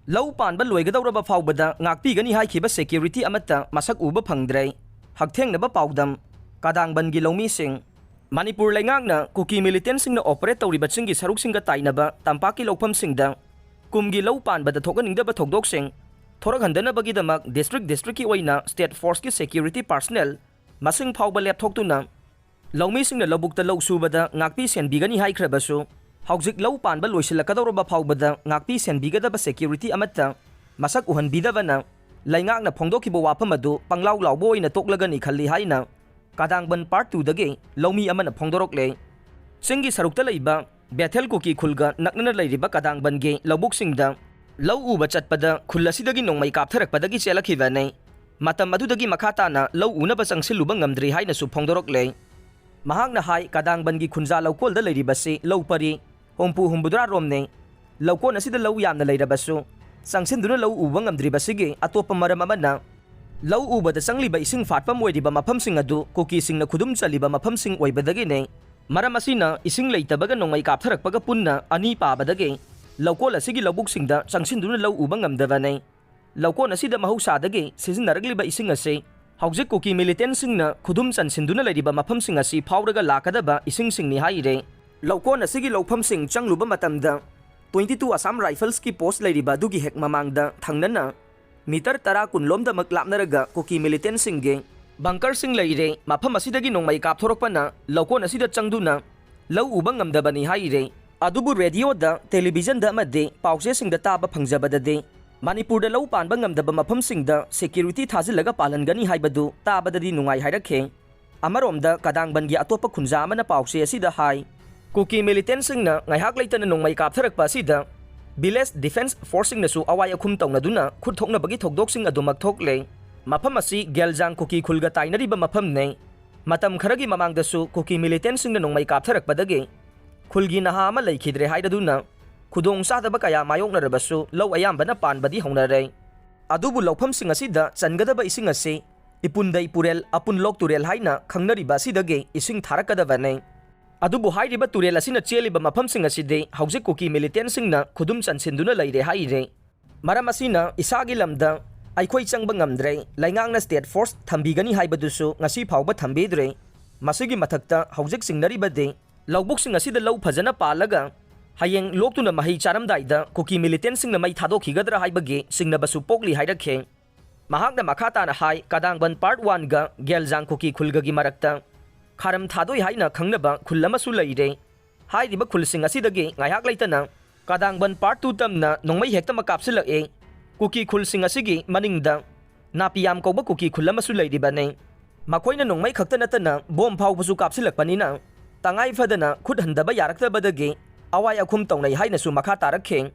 ꯂꯧ ꯄꯥꯟꯕ ꯂꯣꯏꯒꯗꯧꯔꯕ ꯐꯥꯎꯕꯗ ꯉꯥꯛꯄꯤꯒꯅꯤ ꯍꯥꯏꯈꯤꯕ ꯁꯦꯀ꯭ꯌꯨꯔꯤꯇꯤ ꯑꯃꯠꯇ ꯃꯁꯛ ꯎꯕ ꯐꯪꯗ꯭ꯔꯦ꯫ ꯍꯛꯊꯦꯡꯅꯕ ꯄꯥꯎꯗꯝ ꯀꯥꯗꯥꯡꯕꯟꯒꯤ ꯂꯧꯃꯤꯁꯤꯡ ꯃꯅꯤꯄꯨꯔ ꯂꯩꯉꯥꯛꯅ ꯀꯨꯀꯤ ꯃꯤꯂꯤꯇꯦꯟꯁꯤꯡꯅ ꯑꯣꯄꯔꯦꯠ ꯇꯧꯔꯤꯕ ꯆꯤꯡꯒꯤ ꯁꯔꯨꯛꯁꯤꯡꯒ ꯇꯥꯏꯅꯕ ꯇꯝꯄꯥꯛꯀꯤ ꯂꯧꯐꯝꯁꯤꯡꯗ ꯀꯨꯝꯒꯤ ꯂꯧ ꯄꯥꯟꯕꯗ ꯊꯣꯛꯍꯟꯅꯤꯡꯗꯕ ꯊꯧꯗꯣꯛꯁꯤꯡ ꯊꯣꯔꯛꯍꯟꯗꯅꯕꯒꯤꯗꯃꯛ ꯗꯤꯁꯇ꯭ꯔꯤꯛꯀꯤ ꯑꯣꯏꯅ ꯁ꯭ꯇꯦꯠ ꯐꯣꯔꯁꯀꯤ ꯁꯦꯀ꯭ꯌꯨꯔꯤꯇꯤ ꯄꯥꯔꯁꯣꯅꯦꯜ ꯃꯁꯤꯡ ꯐꯥꯎꯕ ꯂꯦꯞꯊꯣꯛꯇꯨꯅ ꯂꯧꯃꯤꯁꯤꯡꯅ ꯂꯧꯕꯨꯛꯇ ꯂꯧ ꯁꯨꯕꯗ ꯉꯥꯛꯄꯤ ꯁꯦꯟꯕꯤꯒꯅꯤ ꯍꯥꯏꯈ꯭ꯔꯕꯁꯨ ꯍꯧꯖꯤꯛ ꯂꯧ ꯄꯥꯟꯕ ꯂꯣꯏꯁꯤꯜꯂꯛꯀꯗꯧꯔꯕ ꯐꯥꯎꯕꯗ ꯉꯥꯛꯄꯤ ꯁꯦꯟꯕꯤꯒꯗꯕ ꯁꯦꯀ꯭ꯌꯨꯔꯤꯇꯤ ꯑꯃꯠꯇ ꯃꯁꯛ ꯎꯍꯟꯕꯤꯗꯕꯅ ꯂꯩꯉꯥꯛꯅ ꯐꯣꯡꯗꯣꯛꯈꯤꯕ ꯋꯥꯐꯝ ꯑꯗꯨ ꯄꯪꯂꯥꯎ ꯂꯥꯎꯕ ꯑꯣꯏꯅ ꯇꯣꯛꯂꯒꯅꯤ ꯈꯜꯂꯤ ꯍꯥꯏꯅ ꯀꯥꯗꯥꯡꯕꯟ ꯄꯥꯔꯠ 2ꯗꯒꯤ ꯂꯧꯃꯤ ꯑꯃꯅ ꯐꯣꯡꯗꯣꯔꯛꯂꯦ꯫ ꯆꯤꯡꯒꯤ ꯁꯔꯨꯛꯇ ꯂꯩꯕ ꯕꯦꯊꯦꯜ ꯀꯨꯀꯤ ꯈꯨꯜꯒ ꯅꯛꯅꯅ ꯂꯩꯔꯤꯕ ꯀꯥꯗꯥꯡꯕꯟꯒꯤ ꯂꯧꯕꯨꯛꯁꯤꯡꯗ ꯂꯧ ꯎꯕ ꯆꯠꯄꯗ ꯈꯨꯜ ꯑꯁꯤꯗꯒꯤ ꯅꯣꯡꯃꯩ ꯀꯥꯞꯊꯔꯛꯄꯗꯒꯤ ꯆꯦꯜꯂꯛꯈꯤꯕꯅꯤ꯫ ꯃꯇꯝ ꯑꯗꯨꯗꯒꯤ ꯃꯈꯥ ꯇꯥꯅ ꯂꯧ ꯎꯅꯕ ꯆꯪꯁꯤꯜꯂꯨꯕ ꯉꯝꯗ꯭ꯔꯤ ꯍꯥꯏꯅꯁꯨ ꯐꯣꯡꯗꯣꯔꯛꯂꯦ꯫ ꯃꯍꯥꯛꯅ ꯍꯥꯏ ꯀꯥꯗꯥꯡꯕꯟꯒꯤ ꯈꯨꯟꯖꯥ ꯂꯧꯀꯣꯜꯗ ꯂꯩꯔꯤꯕꯁꯤ ꯂꯧ ꯄꯔꯤ ꯍꯨꯝꯐꯨ-ꯍꯨꯝꯐꯨꯇꯔꯥ ꯔꯣꯝꯅꯤ꯫ ꯂꯧꯀꯣꯟ ꯑꯁꯤꯗ ꯂꯧ ꯌꯥꯝꯅ ꯂꯩꯔꯕꯁꯨ ꯆꯪꯁꯤꯟꯗꯨꯅ ꯂꯧ ꯎꯕ ꯉꯝꯗ꯭ꯔꯤꯕꯁꯤꯒꯤ ꯑꯇꯣꯞꯄ ꯃꯔꯝ ꯑꯃꯅ ꯂꯧ ꯎꯕꯗ ꯆꯪꯂꯤꯕ ꯏꯁꯤꯡ ꯐꯥꯠꯐꯝ ꯑꯣꯏꯔꯤꯕ ꯃꯐꯝꯁꯤꯡ ꯑꯗꯨ ꯀꯨꯀꯤꯁꯤꯡꯅ ꯈꯨꯗꯨꯝ ꯆꯜꯂꯤꯕ ꯃꯐꯝꯁꯤꯡ ꯑꯣꯏꯕꯗꯒꯤꯅꯤ꯫ ꯃꯔꯝ ꯑꯁꯤꯅ ꯏꯁꯤꯡ ꯂꯩꯇꯕꯒ ꯅꯣꯡꯃꯩ ꯀꯥꯞꯊꯔꯛꯄꯒ ꯄꯨꯟꯅ ꯑꯅꯤ ꯄꯥꯕꯗꯒꯤ ꯂꯧꯀꯣꯜ ꯑꯁꯤꯒꯤ ꯂꯧꯕꯨꯛꯁꯤꯡꯗ ꯆꯪꯁꯤꯟꯗꯨꯅ ꯂꯧ ꯎꯕ ꯉꯝꯗꯕꯅꯤ꯫ ꯂꯧꯀꯣꯟ ꯑꯁꯤꯗ ꯃꯍꯧꯁꯥꯗꯒꯤ ꯁꯤꯖꯤꯟꯅꯔꯛꯂꯤꯕ ꯏꯁꯤꯡ ꯑꯁꯤ ꯍꯧꯖꯤꯛ ꯀꯨꯀꯤ ꯃꯤꯂꯤꯇꯦꯟꯁꯤꯡꯅ ꯈꯨꯗꯨꯝ ꯆꯟꯁꯤꯟꯗꯨꯅ ꯂꯩꯔꯤꯕ ꯃꯐꯝꯁꯤꯡ ꯑꯁꯤ ꯐꯥꯎꯔꯒ ꯂꯥꯛꯀꯗꯕ ꯏꯁꯤꯡꯁꯤꯡꯅꯤ ꯍꯥꯏꯔꯦ꯫ ꯂꯧꯀꯣꯟ ꯑꯁꯤꯒꯤ ꯂꯧꯐꯝꯁꯤꯡ ꯆꯪꯂꯨꯕ ꯃꯇꯝꯗ 22 ꯑꯁꯥꯝ ꯔꯥꯏꯐꯜꯁꯀꯤ ꯄꯣꯁꯠ ꯂꯩꯔꯤꯕ ꯑꯗꯨꯒꯤ ꯍꯦꯛ ꯃꯃꯥꯡꯗ ꯊꯪꯅꯅ ꯃꯤꯇꯔ 10-20 ꯂꯣꯝꯗꯃꯛ ꯂꯥꯞꯅꯔꯒ ꯀꯨꯀꯤ ꯃꯤꯂꯤꯇꯦꯟꯁꯤꯡꯒꯤ ꯕꯪꯀꯔꯁꯤꯡ ꯂꯩꯔꯦ꯫ ꯃꯐꯝ ꯑꯁꯤꯗꯒꯤ ꯅꯣꯡꯃꯩ ꯀꯥꯞꯊꯣꯔꯛꯄꯅ ꯂꯧꯀꯣꯟ ꯑꯁꯤꯗ ꯆꯪꯗꯨꯅ ꯂꯧ ꯎꯕ ꯉꯝꯗꯕꯅꯤ ꯍꯥꯏꯔꯦ꯫ ꯑꯗꯨꯕꯨ ꯔꯦꯗꯤꯑꯣꯗ, ꯇꯦꯂꯤꯚꯤꯖꯟꯗ ꯑꯃꯗꯤ ꯄꯥꯎꯆꯦꯁꯤꯡꯗ ꯇꯥꯕ ꯐꯪꯖꯕꯗꯗꯤ ꯃꯅꯤꯄꯨꯔꯗ ꯂꯧ ꯄꯥꯟꯕ ꯉꯝꯗꯕ ꯃꯐꯝꯁꯤꯡꯗ ꯁꯦꯀ꯭ꯌꯨꯔꯤꯇꯤ ꯊꯥꯖꯤꯜꯂꯒ ꯄꯥꯜꯍꯟꯒꯅꯤ ꯍꯥꯏꯕꯗꯨ ꯇꯥꯕꯗꯗꯤ ꯅꯨꯡꯉꯥꯏ ꯍꯥꯏꯔꯛꯈꯤ꯫ ꯑꯃꯔꯣꯝꯗ ꯀꯥꯗꯥꯡꯕꯟꯒꯤ ꯑꯇꯣꯞꯄ ꯈꯨꯟꯖꯥ ꯑꯃꯅ ꯄꯥꯎꯆꯦ ꯑꯁꯤꯗ ꯍꯥꯏ ꯀꯨꯀꯤ ꯃꯤꯂꯤꯇꯦꯟꯁꯤꯡꯅ ꯉꯥꯏꯍꯥꯛ ꯂꯩꯇꯅ ꯅꯣꯡꯃꯩ ꯀꯥꯞꯊꯔꯛꯄ ꯑꯁꯤꯗ ꯚꯤꯂꯦꯖ ꯗꯤꯐꯦꯟꯁ ꯐꯣꯔꯁꯁꯤꯡꯅꯁꯨ ꯑꯋꯥꯏ ꯑꯈꯨꯝ ꯇꯧꯅꯗꯨꯅ ꯈꯨꯠ ꯊꯣꯛꯅꯕꯒꯤ ꯊꯧꯗꯣꯛꯁꯤꯡ ꯑꯗꯨꯃꯛ ꯊꯣꯛꯂꯦ꯫ ꯃꯐꯝ ꯑꯁꯤ ꯒꯦꯜꯖꯥꯡ ꯀꯨꯀꯤ ꯈꯨꯜꯒ ꯇꯥꯏꯅꯔꯤꯕ ꯃꯐꯝꯅꯤ꯫ ꯃꯇꯝ ꯈꯔꯒꯤ ꯃꯃꯥꯡꯗꯁꯨ ꯀꯨꯀꯤ ꯃꯤꯂꯤꯇꯦꯟꯁꯤꯡꯅ ꯅꯣꯡꯃꯩ ꯀꯥꯞꯊꯔꯛꯄꯗꯒꯤ ꯈꯨꯜꯒꯤ ꯅꯍꯥ ꯑꯃ ꯂꯩꯈꯤꯗ꯭ꯔꯦ ꯍꯥꯏꯔꯗꯨꯅ ꯈꯨꯗꯣꯡꯆꯥꯗꯕ ꯀꯌꯥ ꯃꯥꯌꯣꯛꯅꯔꯕꯁꯨ ꯂꯧ ꯑꯌꯥꯝꯕꯅ ꯄꯥꯟꯕꯗꯤ ꯍꯧꯅꯔꯦ꯫ ꯑꯗꯨꯕꯨ ꯂꯧꯐꯝꯁꯤꯡ ꯑꯁꯤꯗ ꯆꯟꯒꯗꯕ ꯏꯁꯤꯡ ꯑꯁꯤ ꯏꯄꯨꯟꯗꯩ ꯄꯨꯔꯦꯜ ꯑꯄꯨꯟꯂꯣꯛ ꯇꯨꯔꯦꯜ ꯍꯥꯏꯅ ꯈꯪꯅꯔꯤꯕ ꯑꯁꯤꯗꯒꯤ ꯏꯁꯤꯡ ꯊꯥꯔꯛꯀꯗꯕꯅꯤ꯫ ꯑꯗꯨꯕꯨ ꯍꯥꯏꯔꯤꯕ ꯇꯨꯔꯦꯜ ꯑꯁꯤꯅ ꯆꯦꯜꯂꯤꯕ ꯃꯐꯝꯁꯤꯡ ꯑꯁꯤꯗꯤ ꯍꯧꯖꯤꯛ ꯀꯨꯀꯤ ꯃꯤꯂꯤꯇꯦꯟꯁꯤꯡꯅ ꯈꯨꯗꯨꯝ ꯆꯟꯁꯤꯟꯗꯨꯅ ꯂꯩꯔꯦ ꯍꯥꯏꯔꯦ꯫ ꯃꯔꯝ ꯑꯁꯤꯅ ꯏꯁꯥꯒꯤ ꯂꯝꯗ ꯑꯩꯈꯣꯏ ꯆꯪꯕ ꯉꯝꯗ꯭ꯔꯦ, ꯂꯩꯉꯥꯛꯅ ꯁ꯭ꯇꯦꯠ ꯐꯣꯔꯁ ꯊꯝꯕꯤꯒꯅꯤ ꯍꯥꯏꯕꯗꯨꯁꯨ ꯉꯁꯤ ꯐꯥꯎꯕ ꯊꯝꯕꯤꯗ꯭ꯔꯦ꯫ ꯃꯁꯤꯒꯤ ꯃꯊꯛꯇ ꯍꯧꯖꯤꯛ ꯆꯤꯡꯅꯔꯤꯕꯗꯤ ꯂꯧꯕꯨꯛꯁꯤꯡ ꯑꯁꯤꯗ ꯂꯧ ꯐꯖꯅ ꯄꯥꯜꯂꯒ ꯍꯌꯦꯡ ꯂꯣꯛꯇꯨꯅ ꯃꯍꯩ ꯆꯥꯔꯝꯗꯥꯏꯗ ꯀꯨꯀꯤ ꯃꯤꯂꯤꯇꯦꯟꯁꯤꯡꯅ ꯃꯩ ꯊꯥꯗꯣꯛꯈꯤꯒꯗ꯭ꯔꯥ ꯍꯥꯏꯕꯒꯤ ꯆꯤꯡꯅꯕꯁꯨ ꯄꯣꯛꯂꯤ ꯍꯥꯏꯔꯛꯈꯤ꯫ ꯃꯍꯥꯛꯅ ꯃꯈꯥ ꯇꯥꯅ ꯍꯥꯏ ꯀꯥꯗꯥꯡꯕꯟ ꯄꯥꯔꯠ 1ꯒ ꯒꯦꯜꯖꯥꯡ ꯀꯨꯀꯤ ꯈꯨꯜꯒꯒꯤ ꯃꯔꯛꯇ ꯈꯥꯔꯝ ꯊꯥꯗꯣꯏ ꯍꯥꯏꯅ ꯈꯪꯅꯕ ꯈꯨꯜ ꯑꯃꯁꯨ ꯂꯩꯔꯦ꯫ ꯍꯥꯏꯔꯤꯕ ꯈꯨꯜꯁꯤꯡ ꯑꯁꯤꯗꯒꯤ ꯉꯥꯏꯍꯥꯛ ꯂꯩꯇꯅ ꯀꯥꯗꯥꯡꯕꯟ ꯄꯥꯔꯠ 2 ꯇꯝꯅ ꯅꯣꯡꯃꯩ ꯍꯦꯛꯇꯃꯛ ꯀꯥꯞꯁꯤꯜꯂꯛꯏ꯫ ꯀꯨꯀꯤ ꯈꯨꯜꯁꯤꯡ ꯑꯁꯤꯒꯤ ꯃꯅꯤꯡꯗ ꯅꯥꯄꯤꯌꯥꯝ ꯀꯧꯕ ꯀꯨꯀꯤ ꯈꯨꯜ ꯑꯃꯁꯨ ꯂꯩꯔꯤꯕꯅꯤ꯫ ꯃꯈꯣꯏꯅ ꯅꯣꯡꯃꯩ ꯈꯛꯇ ꯅꯠꯇꯅ ꯕꯣꯝ ꯐꯥꯎꯕꯁꯨ ꯀꯥꯞꯁꯤꯜꯂꯛꯄꯅꯤꯅ ꯇꯉꯥꯏ ꯐꯗꯅ ꯈꯨꯠ ꯍꯟꯗꯕ ꯌꯥꯔꯛꯇꯕꯗꯒꯤ ꯑꯋꯥꯏ ꯑꯈꯨꯝ ꯇꯧꯅꯩ ꯍꯥꯏꯅꯁꯨ ꯃꯈꯥ ꯇꯥꯔꯛꯈꯤ꯫